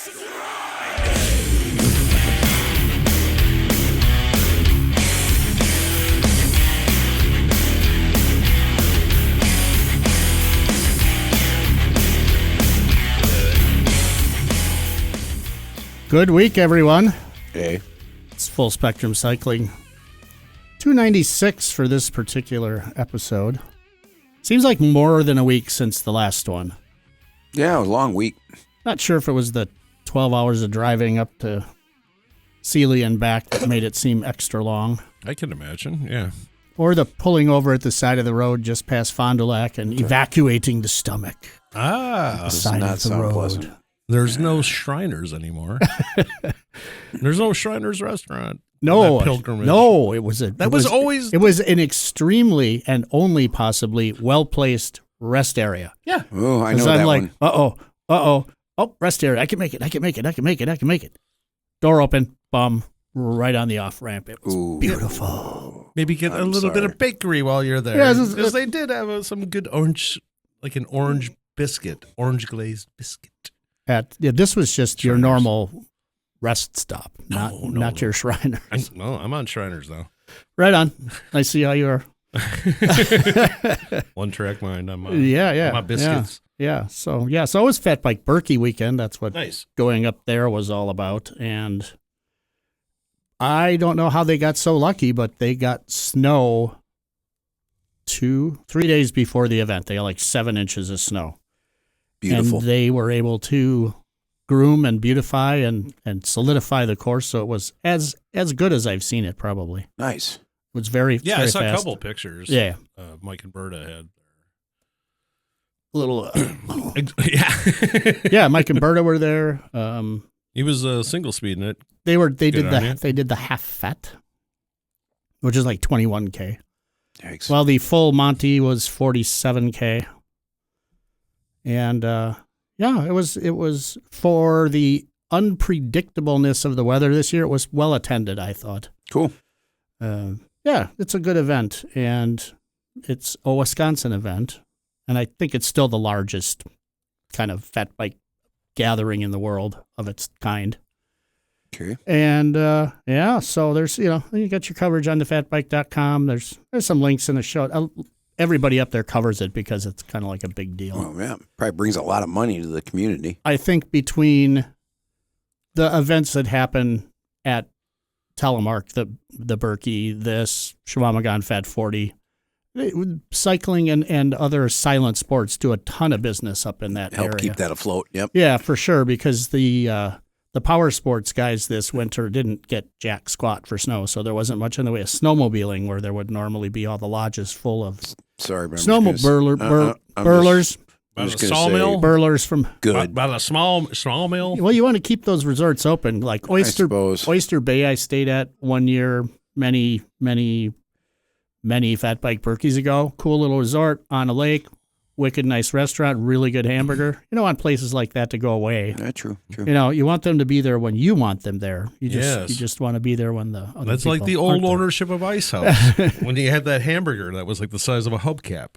Good week, everyone. Hey. It's Full Spectrum Cycling. 296 for this particular episode. Seems like more than a week since the last one. Yeah, it was a long week. Not sure if it was the 12 hours of driving up to Sealy and back that made it seem extra long. I can imagine, yeah. Or the pulling over at the side of the road just past Fond du Lac and evacuating the stomach. Ah, the side of the road. Pleasant. There's no Shriners anymore. There's no Shriners restaurant. No, pilgrimage. No, it was always. It was an extremely and only possibly well-placed rest area. Yeah. Oh, I know I'm that like, one. Oh, rest area. I can make it. Door open, bum, right on the off-ramp. It was beautiful. Maybe get a little bit of bakery while you're there. Yeah, because they did have some good orange, like an orange biscuit, orange glazed biscuit. This was just your Shriners. normal rest stop, not your Shriner. I'm on Shriners though. Right on. I see how you are. One track mind. I'm my biscuits. Yeah. So it was Fat Bike Birkie weekend. That's what Nice. going up there was all about. And I don't know how they got so lucky, but they got snow 3 days before the event. They got like 7 inches of snow. Beautiful. And they were able to groom and beautify and solidify the course, so it was as good as I've seen it, probably. Nice. It was very Yeah, very I saw fast. a couple pictures. Yeah. Mike and Berta had. Little, Yeah. yeah, Mike and Berta were there. He was single speeding it. They Good did the half fat, which is like 21K. Yikes. Well, the full Monty was 47K. And it was for the unpredictableness of the weather this year. It was well attended, I thought. Cool. It's a good event, and it's a Wisconsin event, and I think it's still the largest kind of fat bike gathering in the world of its kind. Okay. And so there's you got your coverage on thefatbike.com. There's some links in the show. Everybody up there covers it because it's kind of like a big deal. Oh, yeah. Probably brings a lot of money to the community. I think between the events that happen at Telemark, the Birkie, this, Shawamagon Fat 40, cycling and other silent sports do a ton of business up in that area. Help keep that afloat. Yep. Yeah, for sure, because the power sports guys this winter didn't get jack squat for snow, so there wasn't much in the way of snowmobiling where there would normally be all the lodges full of burlers. By the sawmill? Burlers from... Good. By the small mill? Well, you want to keep those resorts open. Like Oyster Bay I stayed at one year, many Fat Bike Birkies ago. Cool little resort on a lake. Wicked nice restaurant, really good hamburger. You don't want places like that to go away. Yeah, true. You want them to be there when you want them there. You just want to be there when the other That's people like the old aren't ownership of Ice House. When you had that hamburger that was like the size of a hubcap.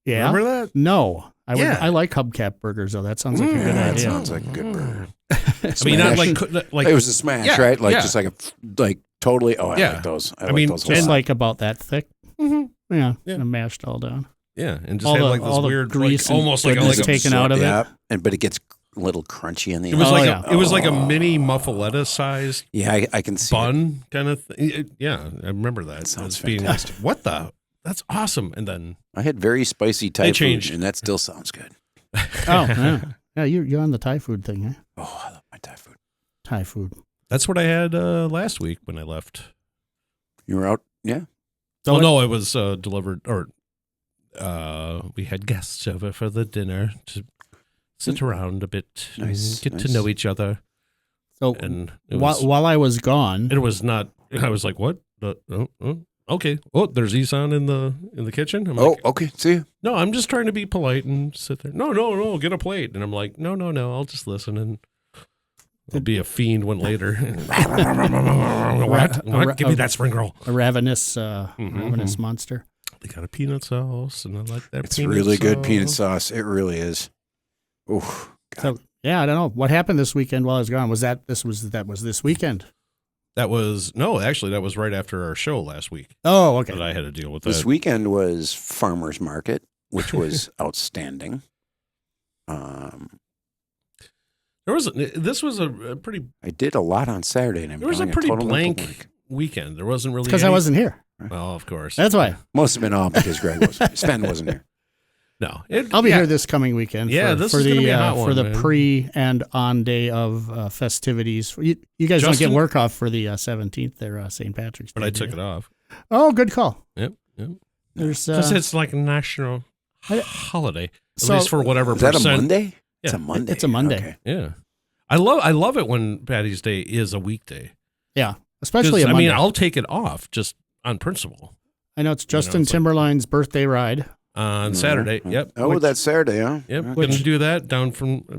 Yeah. Remember that? No. I like hubcap burgers, though. That sounds like a good That idea. sounds like a good burger. I mean, not like it was a smash, right? Just like totally. Oh, I like those. I like those a lot. And like about that thick. Mm-hmm. Yeah. And mashed all down. Yeah, and just had like this weird grease, almost like a taken out of it. But it gets a little crunchy in the end. It was like a mini muffaletta sized. Yeah, I can see bun kind of thing. Yeah, I remember that. That sounds fantastic. What the? That's awesome. And then I had very spicy Thai food, and that still sounds good. Yeah, you're on the Thai food thing, huh? Oh, I love my Thai food. Thai food. That's what I had last week when I left. You were out, yeah. Oh no, it was delivered or. We had guests over for the dinner to sit around a bit and get to know each other. So and while I was gone, it was not. I was like, "What? Okay. Oh, there's Isan in the kitchen." I'm like, okay. See you. No, I'm just trying to be polite and sit there. No, get a plate. And I'm like, no, I'll just listen and I'll be a fiend one later. What? Give me that spring roll. A ravenous monster. They got a peanut sauce, and I like that. It's really good peanut sauce. It really is. Ooh. So Yeah, I don't know what happened this weekend while I was gone. Was that this weekend? That was right after our show last week. Oh, okay. That I had to deal with This weekend was farmers market, which was outstanding. This was a pretty. I did a lot on Saturday, and there was a pretty blank weekend. There wasn't really because I wasn't here. Well, of course, that's why. Must have been all because Spen wasn't here. No, I'll be here this coming weekend. Yeah, this is gonna be a hot one, for the pre and on day of festivities. You guys don't get work off for the 17th there, St. Patrick's Day. But I took it off. Oh, good call. Yep. There's because it's like a national holiday, at least for whatever is percent. That a Monday? Yeah. It's a Monday. It's a Monday. Okay. Yeah, I love it when Paddy's Day is a weekday. Yeah, especially a Monday. I'll take it off just on principle. I know it's Justin Timberline's birthday ride. On Saturday, yep. Oh, that's Saturday, huh? Yep, going to do that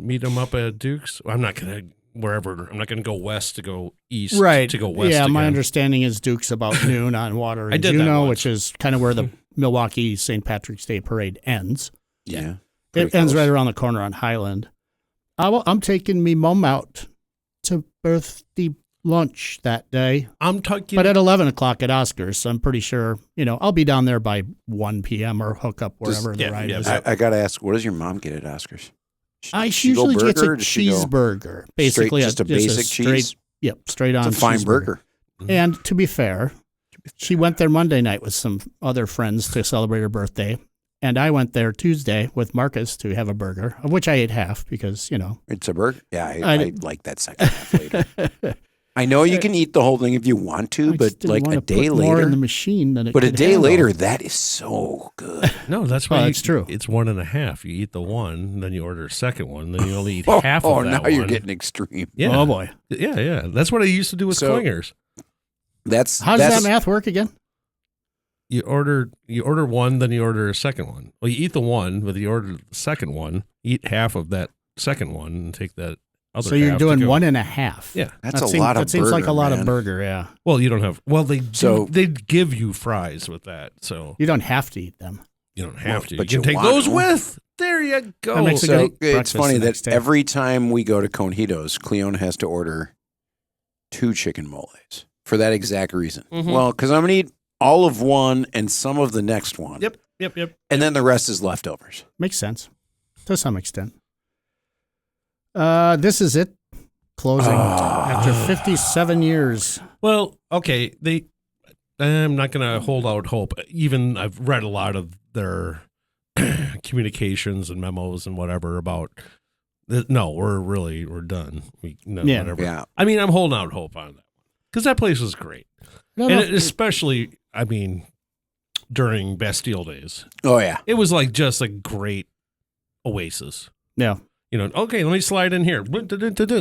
meet him up at Duke's. I'm not going to I'm not going to go west to go east to go west. Yeah, again. my understanding is Duke's about noon on Water and Juneau, which is kind of where the Milwaukee St. Patrick's Day Parade ends. Yeah. It ends right around the corner on Highland. I'm taking me mom out to birthday lunch that day. But at 11 o'clock at Oscars, so I'm pretty sure, I'll be down there by 1 p.m. or hook up wherever the ride is. I got to ask, what does your mom get at Oscars? She usually gets a cheeseburger. Basically, just a basic cheese? Yep, straight on. It's a fine burger. And to be fair, she went there Monday night with some other friends to celebrate her birthday. And I went there Tuesday with Marcus to have a burger, of which I ate half because, It's a burger? Yeah, I like that second half later. I know you can eat the whole thing if you want to, but like a day later, more in the machine than it but a day handle. later, that is so good. No, that's why that's true. It's 1.5. You eat the one, then you order a second one, then you only eat half of that. Oh, now you're getting extreme. Yeah. Oh boy. Yeah. That's what I used to do with clingers. How does that math work again? You order one, then you order a second one. Well, you eat the one, but you order the second one, eat half of that second one, and take that. So you're doing 1.5. Yeah, that's a lot of. That seems like a lot of burger. Yeah. Well, you don't have. Well, they give you fries with that, so you don't have to eat them. You don't have to. But you can take those with. There you go. That makes it's funny that every time we go to Conjitos, Cleone has to order 2 chicken moles for that exact reason. Mm-hmm. Well, because I'm gonna eat all of one and some of the next one. Yep. And then the rest is leftovers. Makes sense to some extent. This is it. Closing after 57 years. Well, okay. I'm not going to hold out hope. Even I've read a lot of their communications and memos and whatever about. No, we're done. Whatever. Yeah. I mean, I'm holding out hope on that because that place was great, especially, during Bastille days. Oh yeah, it was like just a great oasis. Yeah. Okay, let me slide in here.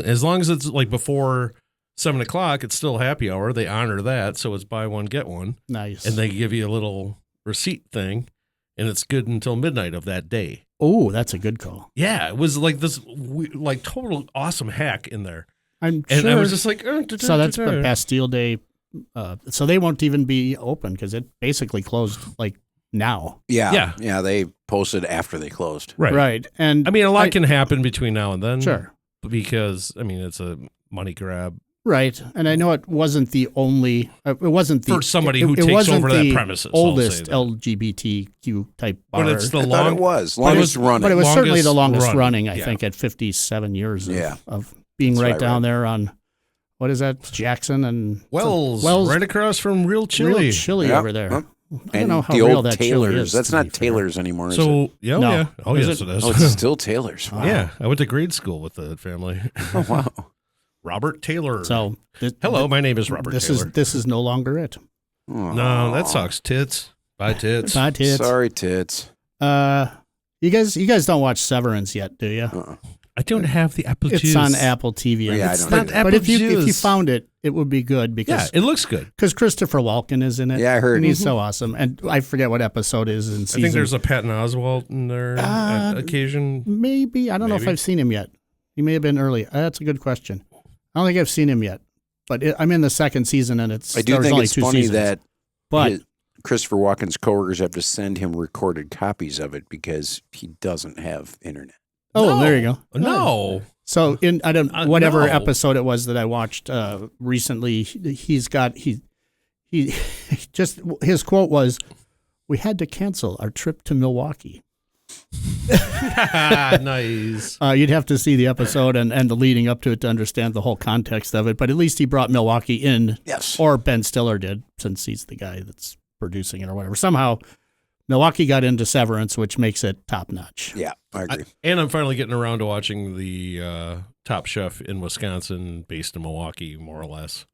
As long as it's like before 7 o'clock, it's still happy hour. They honor that, so it's buy one, get one. Nice. And they give you a little receipt thing, and it's good until midnight of that day. Oh, that's a good call. Yeah, it was like this like total awesome hack in there. And I was just like, so that's the Bastille Day. So they won't even be open because it basically closed like now. Yeah. They posted after they closed. Right. And I mean, a lot can happen between now and then. Sure. Because it's a money grab. Right. And I know it wasn't the only. It wasn't the for somebody who takes over that premises. Oldest LGBTQ type bar. But it's longest running. But it was certainly the longest running. I think at 57 years of being right down there on. What is that? Jackson and Wells, right across from Real Chili. Real Chili over there. I don't know how the real old that Taylor's. Chili is. That's not Taylor's anymore. So is it? yeah, no. Yeah. Oh yes, it is. Oh, it's still Taylor's. Wow. Yeah, I went to grade school with the family. Oh wow. Robert Taylor. So hello, my name is Robert Taylor. This is no longer it. No, that sucks. Tits. Bye tits. Bye tits. Sorry tits. You guys don't watch Severance yet, do you? I don't have the Apple Juice. It's on Apple TV. Yeah, it's not Apple Juice. If you found it, it would be good because it looks good. Because Christopher Walken is in it. Yeah, I heard. And he's so awesome. And I forget what episode is in season. I think there's a Patton Oswalt in there on occasion. Maybe. I don't know if I've seen him yet. He may have been early. That's a good question. I don't think I've seen him yet. But I'm in the second season, and I do think it's funny that but Christopher Walken's coworkers have to send him recorded copies of it because he doesn't have internet. Oh, there you go. No. So in whatever no. episode it was that I watched recently, he just his quote was, "We had to cancel our trip to Milwaukee." Nice. You'd have to see the episode and the leading up to it to understand the whole context of it. But at least he brought Milwaukee in, Yes. or Ben Stiller did, since he's the guy that's producing it or whatever. Somehow, Milwaukee got into Severance, which makes it top notch. Yeah, I agree. And I'm finally getting around to watching the Top Chef in Wisconsin, based in Milwaukee, more or less.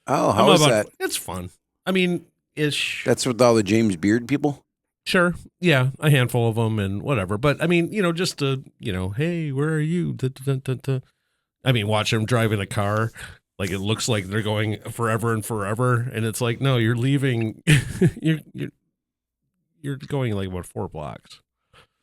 Oh, how is that? It's fun. I mean, ish. That's with all the James Beard people? Sure. Yeah, a handful of them and whatever. But I mean, just to, hey, where are you? I mean, watch them driving a car. Like, it looks like they're going forever and forever. And it's like, no, you're leaving. You're going like, 4 blocks.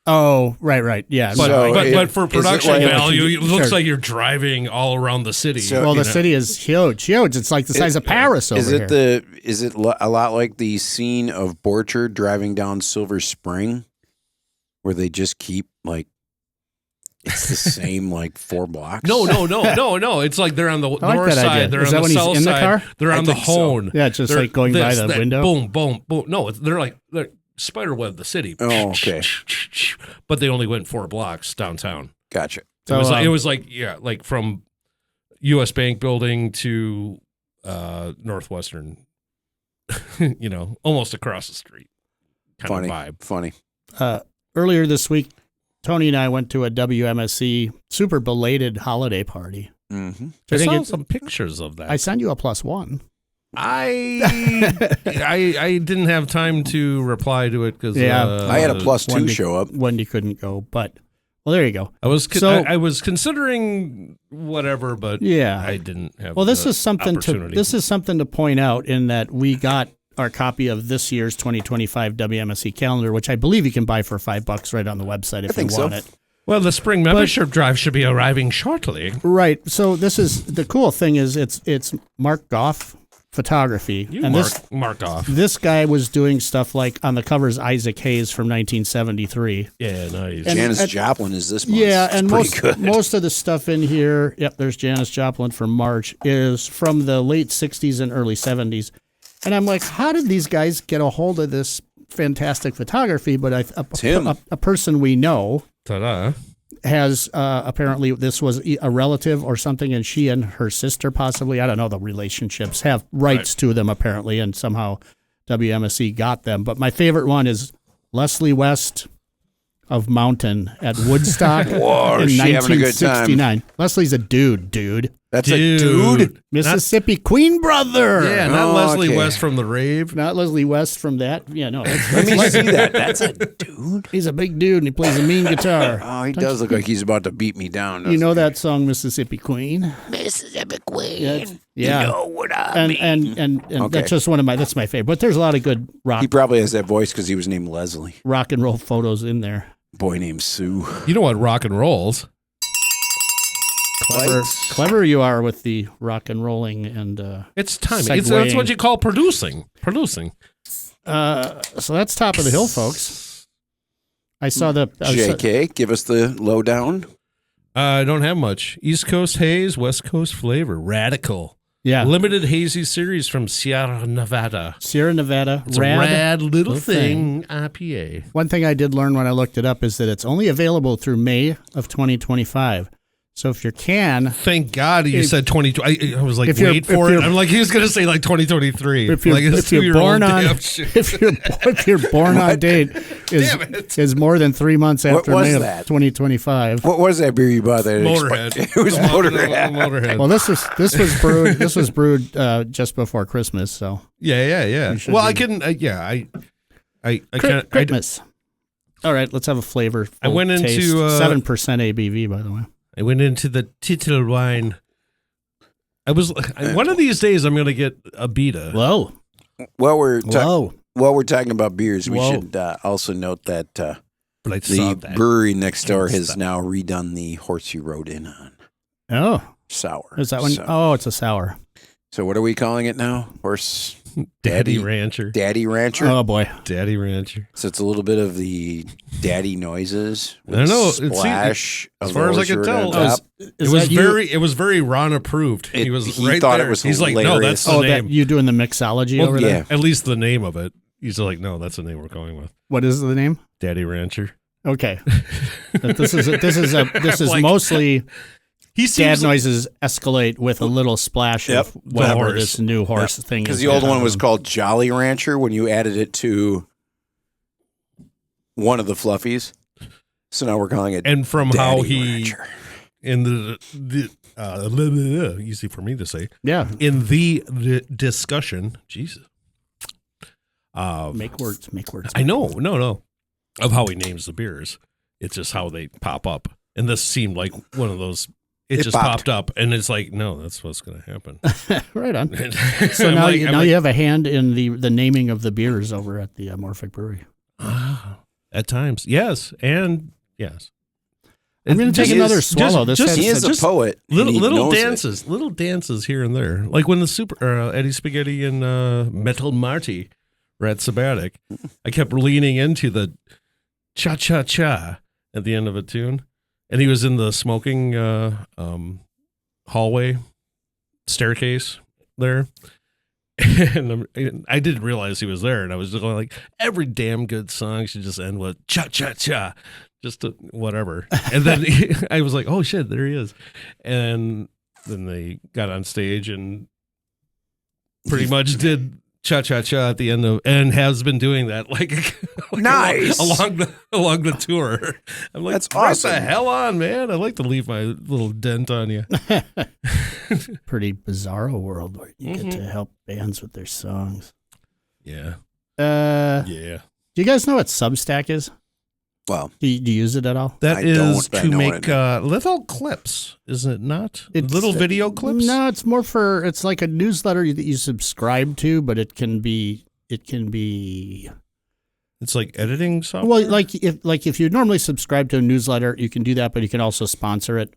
Oh, right. Yeah. But for production value, it looks sure. like you're driving all around the city. So, the city is huge. It's like the size of Paris over here. Is it a lot like the scene of Borchardt driving down Silver Spring, where they just keep like it's the same like 4 blocks? No. It's like they're on the north side. Idea. They're Is on that the when south he's in side. the car? They're on the So. Hone. Yeah, just like going by the window. Boom, boom, boom. No, they're spiderweb the city. Oh, okay. But they only went 4 blocks downtown. Gotcha. So, it was like from U.S. Bank building to Northwestern. Almost across the street. Kind of vibe. Funny. Earlier this week, Tony and I went to a WMSC super belated holiday party. Mm-hmm. I saw some pictures of that. I sent you a +1. I didn't have time to reply to it because I had a +2 show up. Wendy couldn't go, but there you go. I was considering whatever, but I didn't have. Well, this is something to point out in that we got our copy of this year's 2025 WMSC calendar, which I believe you can buy for $5 right on the website if you want it. Well, the spring membership drive should be arriving shortly. Right. So this is the cool thing is it's Mark Goff photography. Marked off. This guy was doing stuff like on the covers Isaac Hayes from 1973. Yeah, nice. Janis Joplin is this month. Yeah, it's and good. most of the stuff in here, there's Janis Joplin from March, is from the late 60s and early 70s. And I'm like, how did these guys get a hold of this fantastic photography? But a person we know Ta-da. has apparently this was a relative or something, and she and her sister possibly, I don't know the relationships, have rights to them apparently, and somehow WMSC got them. But my favorite one is Leslie West of Mountain at Woodstock in 1969. Leslie's a dude. That's a dude? Mississippi Queen brother. Yeah, not Leslie West from the rave. Not Leslie West from that. Yeah, no. Let me see that. That's a dude. He's a big dude, and he plays a mean guitar. Oh, he does look like he's about to beat me down. You know that song, Mississippi Queen? Mississippi Queen. Yeah. You know what I mean. And that's just that's my favorite. But there's a lot of good rock. He probably has that voice because he was named Leslie. Rock and roll photos in there. Boy named Sue. You know what rock and rolls? Clever you are with the rock and rolling and it's timing. That's what you call producing. So that's top of the hill, folks. I saw the JK. Give us the lowdown. I don't have much. East Coast haze, West Coast flavor, radical. Yeah, limited hazy series from Sierra Nevada. It's a Rad Little Thing IPA. One thing I did learn when I looked it up is that it's only available through May of 2025. So if you can... Thank God you said 2020. I was like, wait for it. I'm like, he was going to say like 2023. If you're born on date is more than 3 months after May of 2025. What was that beer you bought there? Motorhead. It was Motorhead. Well, this was brewed just before Christmas, so... Yeah. Well, I couldn't... Christmas. All right, let's have a flavor. I went into... 7% ABV, by the way. I went into the Titel wine. One of these days I'm going to get a beta. Whoa. While we're talking about beers, we should also note that the brewery next door has now redone the horse you rode in on. Oh. Sour. Is that one? Oh, it's a sour. So what are we calling it now? Horse Daddy Rancher. Daddy Rancher. Oh boy. Daddy Rancher. So it's a little bit of the daddy noises. I don't know. Splash. As far as I could tell, it was very Ron approved. He thought there. it was He's hilarious. like, no, that's the name. That you doing the mixology over there? At least the name of it. He's like, no, that's the name we're going with. What is the name? Daddy Rancher. Okay. This is like, mostly dad noises escalate with a little splash of whatever this new horse thing is. Because the old one was called Jolly Rancher when you added it to one of the fluffies. So now we're calling it And from Daddy how he Rancher. in the easy for me to say. Yeah. In the discussion, Jesus. Make words. I know, no. Of how he names the beers. It's just how they pop up. And this seemed like one of those. It just popped up, and it's like, no, that's what's going to happen. Right on. So now, you have a hand in the naming of the beers over at the Morphic Brewery. At times, yes, and yes. I'm going to take another swallow. He is a poet. Little dances here and there, like when the Eddie Spaghetti and Metal Marty were at Sabbatic. I kept leaning into the cha cha cha at the end of a tune. And he was in the smoking hallway staircase there. And I didn't realize he was there. And I was just going like, every damn good song should just end with cha-cha-cha, just to, whatever. And then I was like, oh, shit, there he is. And then they got on stage and pretty much did cha-cha-cha at the end of, and has been doing that like nice along the tour. I'm like, that's awesome. What the hell on, man? I like to leave my little dent on you. Pretty bizarro world where you get to help bands with their songs. Yeah. Yeah. Do you guys know what Substack is? Well, do you use it at all? That is to make little clips, isn't it not? It's little video clips? No, it's more it's like a newsletter that you subscribe to, but it can be. It's like editing software? Well, if you normally subscribe to a newsletter, you can do that, but you can also sponsor it.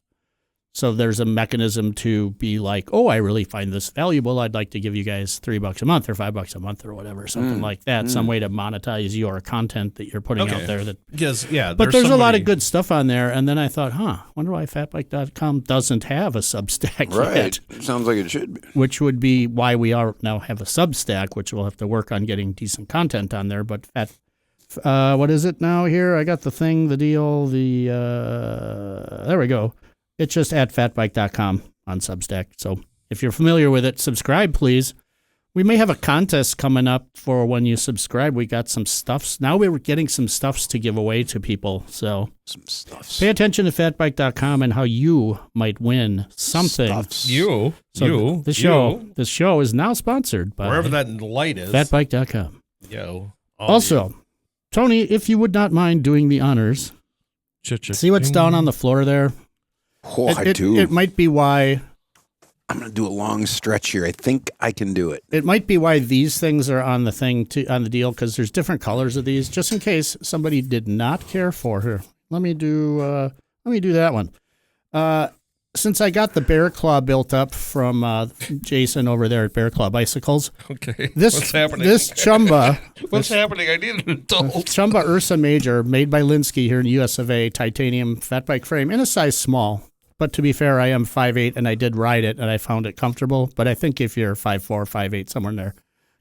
So there's a mechanism to be like, oh, I really find this valuable. I'd like to give you guys $3 a month or $5 a month or whatever, something like that. Some way to monetize your content that you're putting out there. But there's a lot of good stuff on there. And then I thought, wonder why fatbike.com doesn't have a Substack yet. Right. Sounds like it should be. Which would be why we now have a Substack, which we'll have to work on getting decent content on there. But what is it now here? I got the thing, the deal, there we go. It's just at fatbike.com on Substack. So if you're familiar with it, subscribe, please. We may have a contest coming up for when you subscribe. We got some stuffs. Now we're getting some stuffs to give away to people. So some stuffs. Pay attention to fatbike.com and how you might win something. Stuffs. This show is now sponsored by wherever that light is. Fatbike.com. Also, Tony, if you would not mind doing the honors, see what's down on the floor there? Oh, I do. It might be why. I'm going to do a long stretch here. I think I can do it. It might be why these things are on the on the deal, because there's different colors of these, just in case somebody did not care for her. Let me do that one. Since I got the Bear Claw built up from Jason over there at Bear Claw Bicycles. Okay. What's happening? This Chumba. What's happening? I need an adult. Chumba Ursa Major, made by Linsky here in the US of A, titanium fat bike frame in a size small. But to be fair, I am 5'8", and I did ride it, and I found it comfortable. But I think if you're 5'4", 5'8", somewhere in there,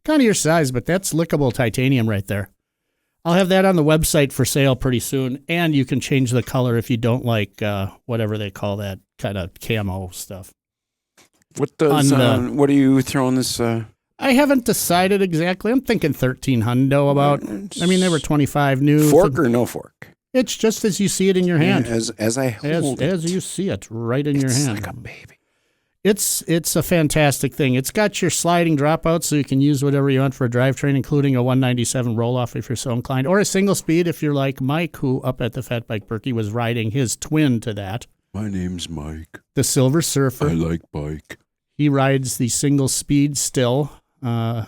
kind of your size, but that's lickable titanium right there. I'll have that on the website for sale pretty soon, and you can change the color if you don't like whatever they call that kind of camo stuff. What are you throwing this? I haven't decided exactly. I'm thinking 1300 about. I mean, they were 25 new. Fork or no fork? It's just as you see it in your hand. Yeah, as I hold it. As you see it right in your hand. It's like a baby. It's a fantastic thing. It's got your sliding dropouts, so you can use whatever you want for a drivetrain, including a 197 roll-off if you're so inclined, or a single speed if you're like Mike, who up at the Fat Bike Birkie was riding his twin to that. My name's Mike. The Silver Surfer. I like bike. He rides the single speed still. Yeah.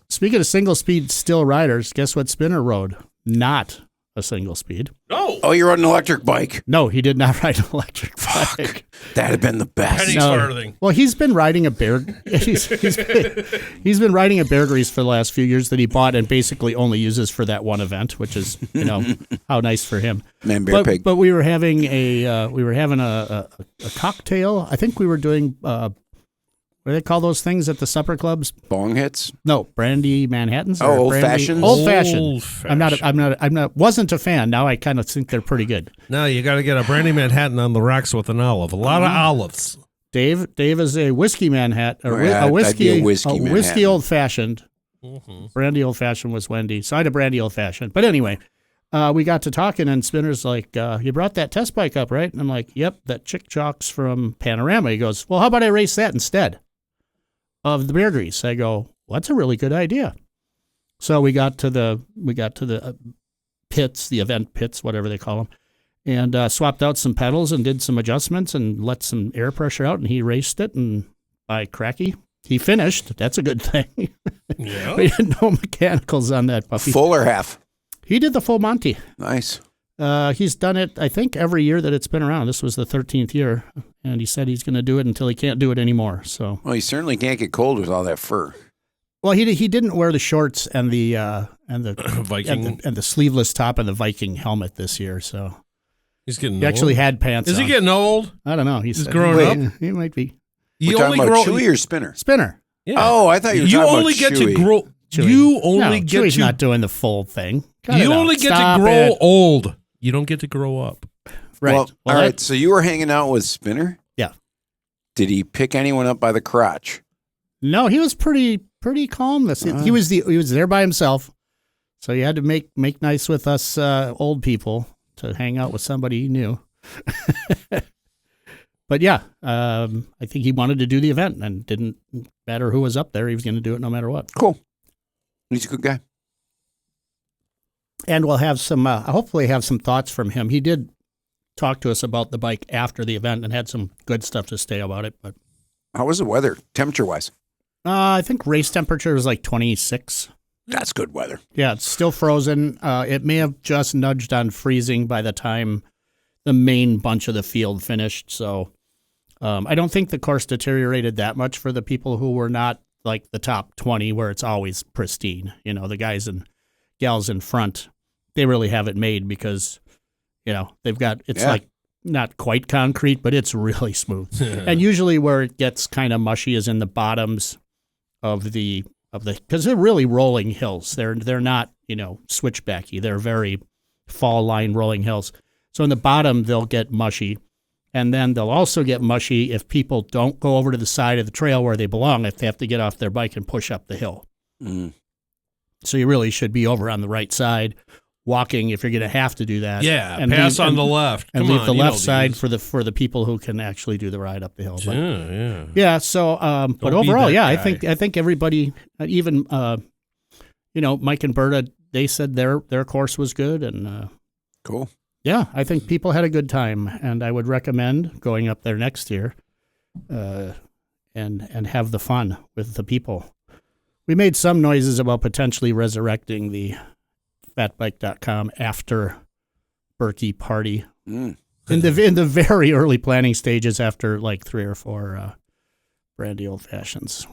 Speaking of single speed still riders, guess what Spinner rode? Not a single speed. No. Oh, you're on an electric bike. No, he did not ride an electric bike. That'd have been the best. Penny's farthing. Well, he's been riding a bear. He's been riding a bear grease for the last few years that he bought and basically only uses for that one event, which is how nice for him. Man, bear pig. But we were having a cocktail. I think we were doing. What do they call those things at the supper clubs? Bong hits? No, brandy Manhattans. Oh, old fashions. Old fashioned. Wasn't a fan. Now I kind of think they're pretty good. No, you got to get a brandy Manhattan on the rocks with an olive. A lot of olives. Dave is a whiskey Manhattan, I'd be a whiskey old fashioned. Mm-hmm. Brandy old fashioned was Wendy, so I had a brandy old fashioned. But anyway, we got to talking, and Spinner's like, "You brought that test bike up, right?" And I'm like, "Yep, that Chick Chalks from Panorama." He goes, "Well, how about I race that instead of the bear grease?" I go, well, that's a really good idea. So we got to the pits, the event pits, whatever they call them, and swapped out some pedals and did some adjustments and let some air pressure out, and he raced it, and by cracky, he finished. That's a good thing. Yeah. We had no mechanicals on that puppy. Full or half? He did the full Monty. Nice. He's done it, I think, every year that it's been around. This was the 13th year, and he said he's going to do it until he can't do it anymore. So, well, he certainly can't get cold with all that fur. Well, he didn't wear the shorts and the Viking and the sleeveless top and the Viking helmet this year. So he's getting. He actually had pants. Is on. he getting old? I don't know. He's growing up. He might be. We're talking about Chewy or Spinner? Spinner. Yeah. Oh, I thought you were talking about Chewy. To grow. Chewy. You only get Chewy's to. not doing the full thing. You only get to grow old. You don't get to grow up. Right. Well, all right. So you were hanging out with Spinner? Yeah. Did he pick anyone up by the crotch? No, he was pretty calm. He was there by himself, so he had to make nice with us old people to hang out with somebody he knew. But yeah, I think he wanted to do the event, and didn't matter who was up there. He was going to do it no matter what. Cool. He's a good guy. And we'll have some, hopefully have some thoughts from him. He did talk to us about the bike after the event and had some good stuff to say about it. But how was the weather, temperature-wise? I think race temperature was like 26. That's good weather. Yeah, it's still frozen. It may have just nudged on freezing by the time the main bunch of the field finished. So I don't think the course deteriorated that much for the people who were not like the top 20 where it's always pristine. You know, the guys and gals in front, they really have it made because, you know, they've got, it's like not quite concrete, but it's really smooth. And usually where it gets kind of mushy is in the bottoms of the, because they're really rolling hills. They're not, you know, switchbacky. They're very fall line rolling hills. So in the bottom, they'll get mushy. And then they'll also get mushy if people don't go over to the side of the trail where they belong, if they have to get off their bike and push up the hill. Mm. So you really should be over on the right side, walking if you're going to have to do that. Yeah, and pass on the left. And leave the left side for the people who can actually do the ride up the hill. But, yeah. So, but overall, I think everybody, even you know, Mike and Berta, they said their course was good, and cool. Yeah, I think people had a good time, and I would recommend going up there next year, and have the fun with the people. We made some noises about potentially resurrecting the fatbike.com after Birkie party in the very early planning stages after like 3 or 4 brandy old fashions.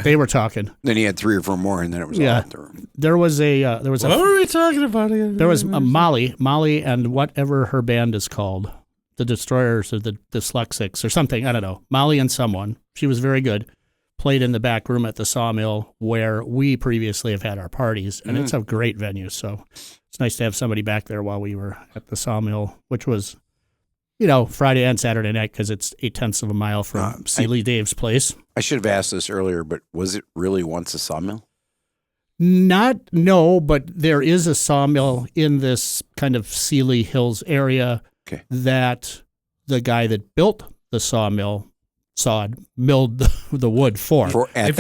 They were talking. Then he had 3 or 4 more, and then it was all out there. There was what were we talking about again? There was a Molly, and whatever her band is called, the Destroyers or the Dyslexics or something. I don't know. Molly and someone. She was very good. Played in the back room at the Sawmill where we previously have had our parties, and it's a great venue. So it's nice to have somebody back there while we were at the Sawmill, which was, you know, Friday and Saturday night because it's 0.8 of a mile from Sealy Dave's place. I should have asked this earlier, but was it really once a sawmill? No, but there is a sawmill in this kind of Sealy Hills area that the guy that built the sawmill milled the wood for. If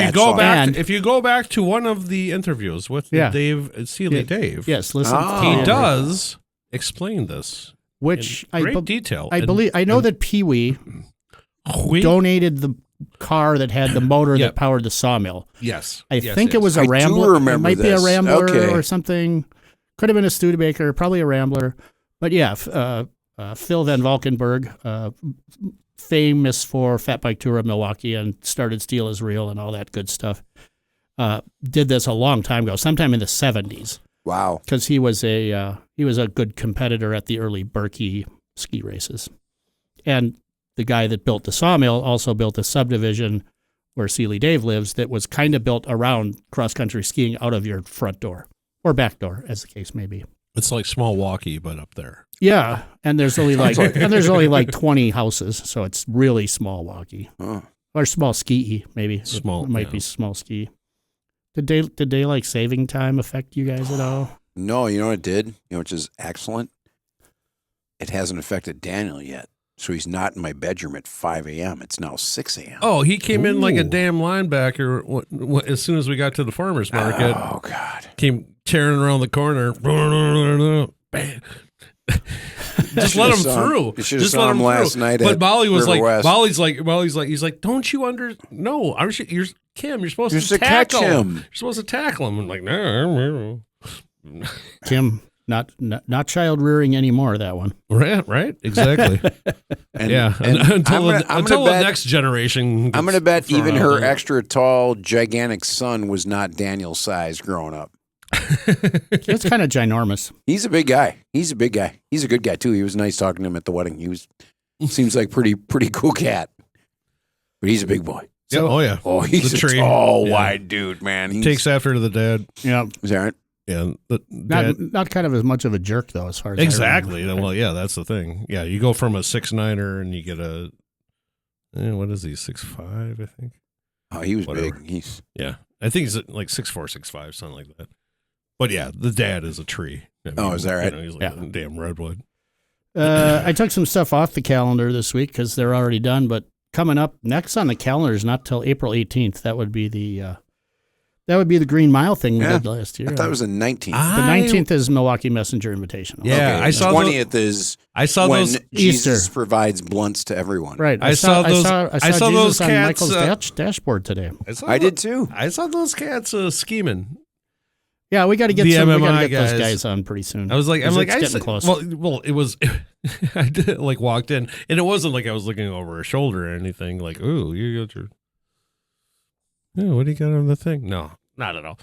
you go back to one of the interviews with Dave Dave, yes, listen, he does explain this, which in great detail. I know that Pee Wee donated the car that had the motor that powered the sawmill. Yes, I think it was a Rambler. It might be a Rambler or something. Could have been a Studebaker, probably a Rambler. But yeah, Phil Van Valkenburg, famous for Fat Bike Tour of Milwaukee and started Steel is Real and all that good stuff, did this a long time ago, sometime in the 70s. Wow. Because he was a good competitor at the early Birkie ski races. And the guy that built the sawmill also built a subdivision where Sealy Dave lives that was kind of built around cross-country skiing out of your front door or back door, as the case may be. It's like small Milwaukee, but up there. Yeah, and there's only like 20 houses, so it's really small Milwaukee. Oh. Or small ski, maybe. Small, it might be small ski. Did daylight saving time affect you guys at all? No, you know what it did? You know, which is excellent? It hasn't affected Daniel yet. So he's not in my bedroom at 5 a.m. It's now 6 a.m. Oh, he came in like a damn linebacker as soon as we got to the farmer's market. Oh, God. Came tearing around the corner. Bam. Just let him through. You should have saw him last night. But Molly was like, West. he's like, don't you no, you're Kim, you're supposed to catch tackle him. You're supposed to tackle him. I'm like, no. Kim, not child rearing anymore, that one. Right, exactly. Until the next generation. I'm going to bet even her extra tall, gigantic son was not Daniel's size growing up. It's kind of ginormous. He's a big guy. He's a good guy too. He was nice talking to him at the wedding. Seems like pretty cool cat. But he's a big boy. So, he's a tall, wide dude, man. He takes after to the dad. Yeah, is that right? Yeah, not kind of as much of a jerk though, as far as exactly. Well, yeah, that's the thing. Yeah, you go from a 6'9" and you get a what is he 6'5", I think. Oh, he was big. I think he's like 6'4", 6'5", something like that. But yeah, the dad is a tree. I mean, is that right? He's like a damn redwood. I took some stuff off the calendar this week because they're already done. But coming up next on the calendar is not till April 18th. That would be the Green Mile thing we did last year. I thought it was the 19th. The 19th is Milwaukee Messenger Invitational. Yeah, okay. I saw 20th is when Jesus Easter provides blunts to everyone. Right. I saw Jesus those cats on Michael's dashboard today. I did too. I saw those cats scheming. Yeah, we got to get MMI those guys on pretty soon. I'm getting close. Well, it was. I did walked in, and it wasn't like I was looking over her shoulder or anything. Like, ooh, you got your. Yeah, what do you got on the thing? No, not at all.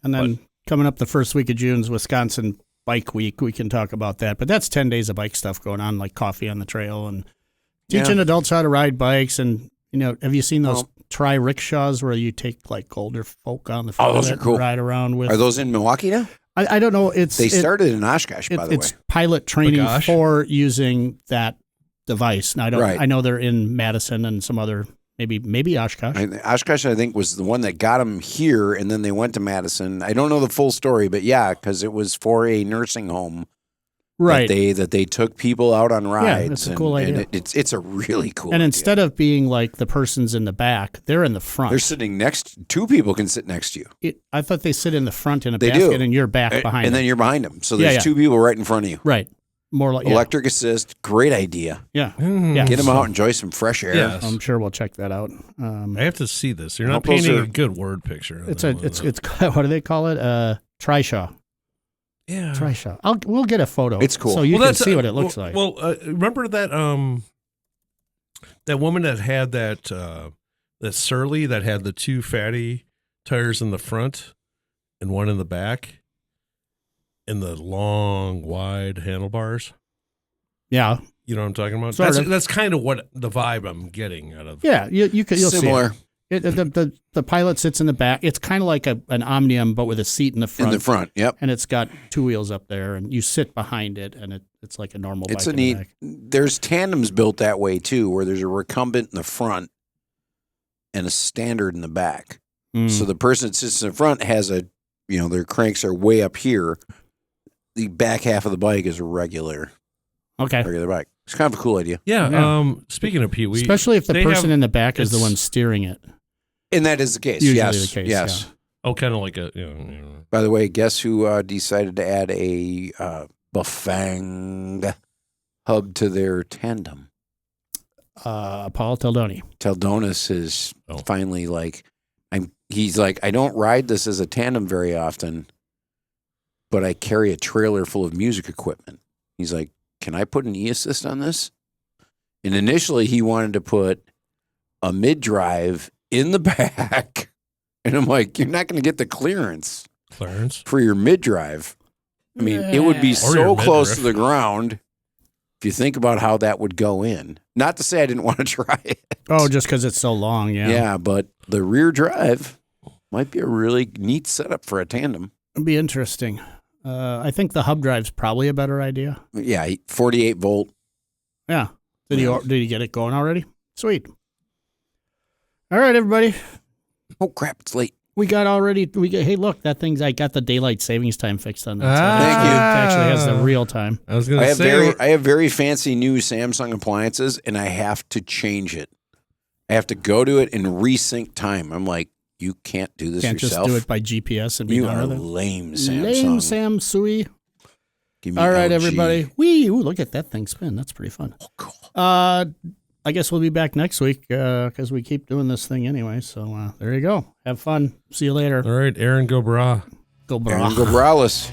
And then coming up the first week of June is Wisconsin Bike Week. We can talk about that, but that's 10 days of bike stuff going on, like coffee on the trail and teaching adults how to ride bikes. And have you seen those tri-rickshaws where you take like older folk on the front those are cool. and ride around with? Are those in Milwaukee now? I don't know. They started in Oshkosh, by the way. It's pilot training for using that device. And I know they're in Madison and some other, maybe Oshkosh. Oshkosh, I think, was the one that got them here, and then they went to Madison. I don't know the full story, but yeah, because it was for a nursing home. Right. That they took people out on rides. Yeah, that's a cool idea. And it's a really cool And idea. instead of being like the person's in the back, they're in the front. They're sitting two people can sit next to you. I thought they sit in the front in a basket and you're back behind them. And then you're behind them. So there's two people right in front of you. Right. More like electric assist. Great idea. Yeah. Get them out, enjoy some fresh air. Yes. I'm sure we'll check that out. I have to see this. You're not painting a good word picture. It's what do they call it? Trishaw. Yeah, Trishaw. We'll get a photo. It's cool. So you can see what it looks like. Well, remember that that woman that had that Surly that had the two fatty tires in the front and one in the back, and the long, wide handlebars. Yeah, you know what I'm talking about. That's kind of what the vibe I'm getting out of. Yeah, you'll similar. See it. The pilot sits in the back. It's kind of like an Omnium, but with a seat in the front. In the front, yep. And it's got two wheels up there, and you sit behind it, and it's like a normal bike. It's a neat. There's tandems built that way too, where there's a recumbent in the front and a standard in the back. So the person that sits in the front has their cranks are way up here. The back half of the bike is a regular bike. It's kind of a cool idea. Yeah. Speaking of Pee-wee, especially if the person in the back is the one steering it. And that is the case. Usually yes. the case. Yes. Yeah. Oh, kind of like a. By the way, guess who decided to add a Bafang hub to their tandem? Paul Teldoni. Teldonis is finally like, he's like, I don't ride this as a tandem very often, but I carry a trailer full of music equipment. He's like, can I put an e-assist on this? And initially he wanted to put a mid-drive in the back. And I'm like, you're not going to get the clearance for your mid-drive. I mean, it would be so close to the ground if you think about how that would go in. Not to say I didn't want to try it. Oh, just because it's so long, yeah. Yeah, but the rear drive might be a really neat setup for a tandem. It'd be interesting. I think the hub drive's probably a better idea. Yeah, 48 volt. Yeah. Did you get it going already? Sweet. All right, everybody. Oh crap! It's late. Hey, look, that thing's. I got the daylight savings time fixed on that. Thank you. It actually has the real time. I was going to say, I have very fancy new Samsung appliances, and I have to change it. I have to go to it and resync time. I'm like, you can't do this yourself. Can't just do it by GPS and be you done are with it. lame, Samsung. Lame Samsui. All right, everybody. Look at that thing spin. That's pretty fun. Oh, cool. I guess we'll be back next week because we keep doing this thing anyway. So there you go. Have fun. See you later. All right, Aaron, go bra. Go bra. Aaron, go braless.